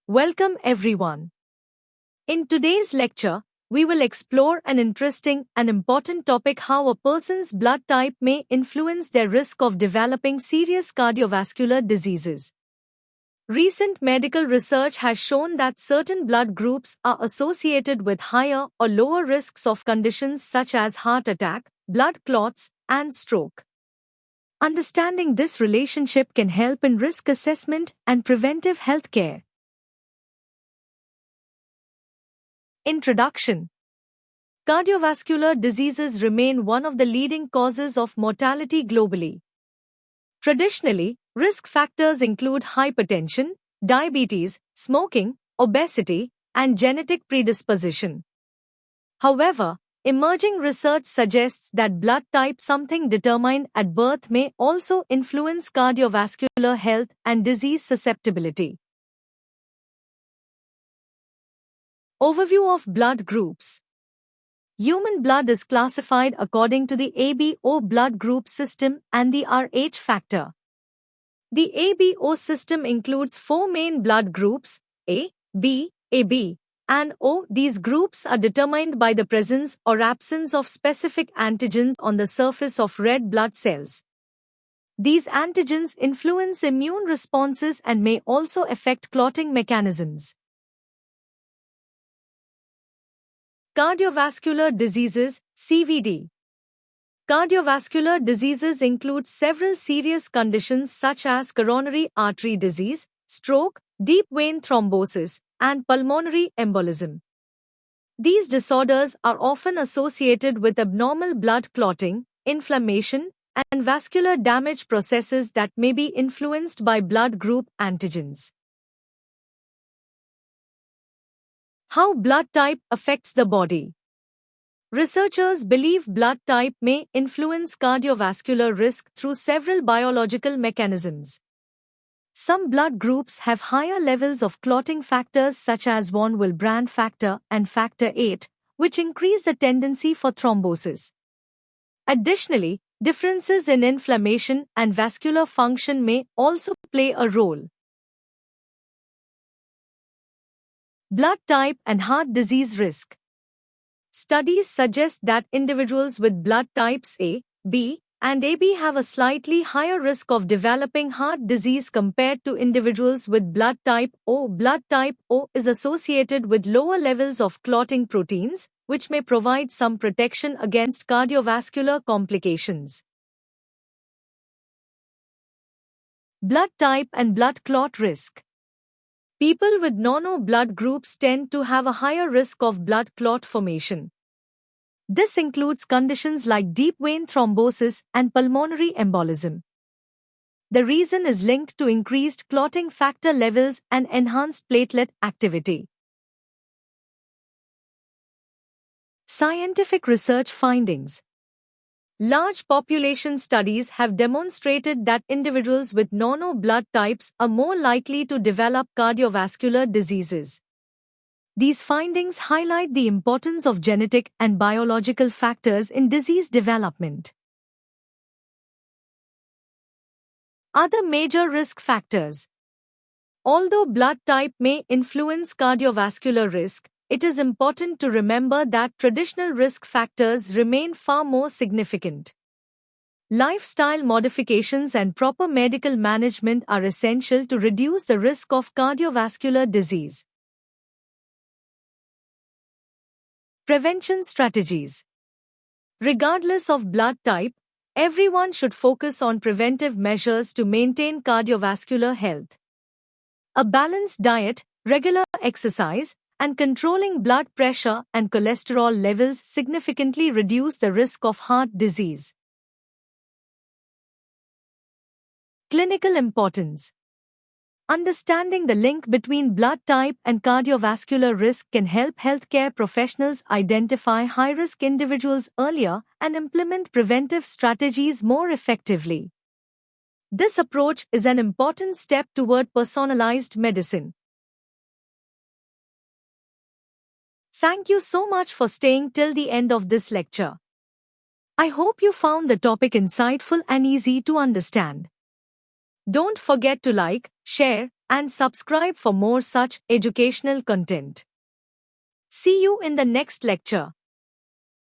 Welcome everyone. In today's lecture, we will explore an interesting and important topic: how a person's blood type may influence their risk of developing serious cardiovascular diseases. Recent medical research has shown that certain blood groups are associated with higher or lower risks of conditions such as heart attack, blood clots, and stroke. Understanding this relationship can help in risk assessment and preventive health care. Introduction. Cardiovascular diseases remain one of the leading causes of mortality globally. Traditionally, risk factors include hypertension, diabetes, smoking, obesity, and genetic predisposition. However, emerging research suggests that blood type, something determined at birth, may also influence cardiovascular health and disease susceptibility. Overview of blood groups. Human blood is classified according to the ABO blood group system and the Rh factor. The ABO system includes four main blood groups: A, B, AB, and O. These groups are determined by the presence or absence of specific antigens on the surface of red blood cells. These antigens influence immune responses and may also affect clotting mechanisms. Cardiovascular diseases, CVD. Cardiovascular diseases include several serious conditions such as coronary artery disease, stroke, deep vein thrombosis, and pulmonary embolism. These disorders are often associated with abnormal blood clotting, inflammation, and vascular damage processes that may be influenced by blood group antigens. How blood type affects the body. Researchers believe blood type may influence cardiovascular risk through several biological mechanisms. Some blood groups have higher levels of clotting factors such as von Willebrand factor and factor VIII, which increase the tendency for thrombosis. Additionally, differences in inflammation and vascular function may also play a role. Blood type and heart disease risk. Studies suggest that individuals with blood types A, B, and AB have a slightly higher risk of developing heart disease compared to individuals with blood type O. Blood type O is associated with lower levels of clotting proteins, which may provide some protection against cardiovascular complications. Blood type and blood clot risk. People with non-O blood groups tend to have a higher risk of blood clot formation. This includes conditions like deep vein thrombosis and pulmonary embolism. The reason is linked to increased clotting factor levels and enhanced platelet activity. Scientific research findings. Large population studies have demonstrated that individuals with non-O blood types are more likely to develop cardiovascular diseases. These findings highlight the importance of genetic and biological factors in disease development. Other major risk factors. Although blood type may influence cardiovascular risk, it is important to remember that traditional risk factors remain far more significant. Lifestyle modifications and proper medical management are essential to reduce the risk of cardiovascular disease. Prevention strategies. Regardless of blood type, everyone should focus on preventive measures to maintain cardiovascular health. A balanced diet, regular exercise, and controlling blood pressure and cholesterol levels significantly reduce the risk of heart disease. Clinical importance. Understanding the link between blood type and cardiovascular risk can help healthcare professionals identify high-risk individuals earlier and implement preventive strategies more effectively. This approach is an important step toward personalized medicine. Thank you so much for staying till the end of this lecture. I hope you found the topic insightful and easy to understand. Don't forget to like, share, and subscribe for more such educational content. See you in the next lecture.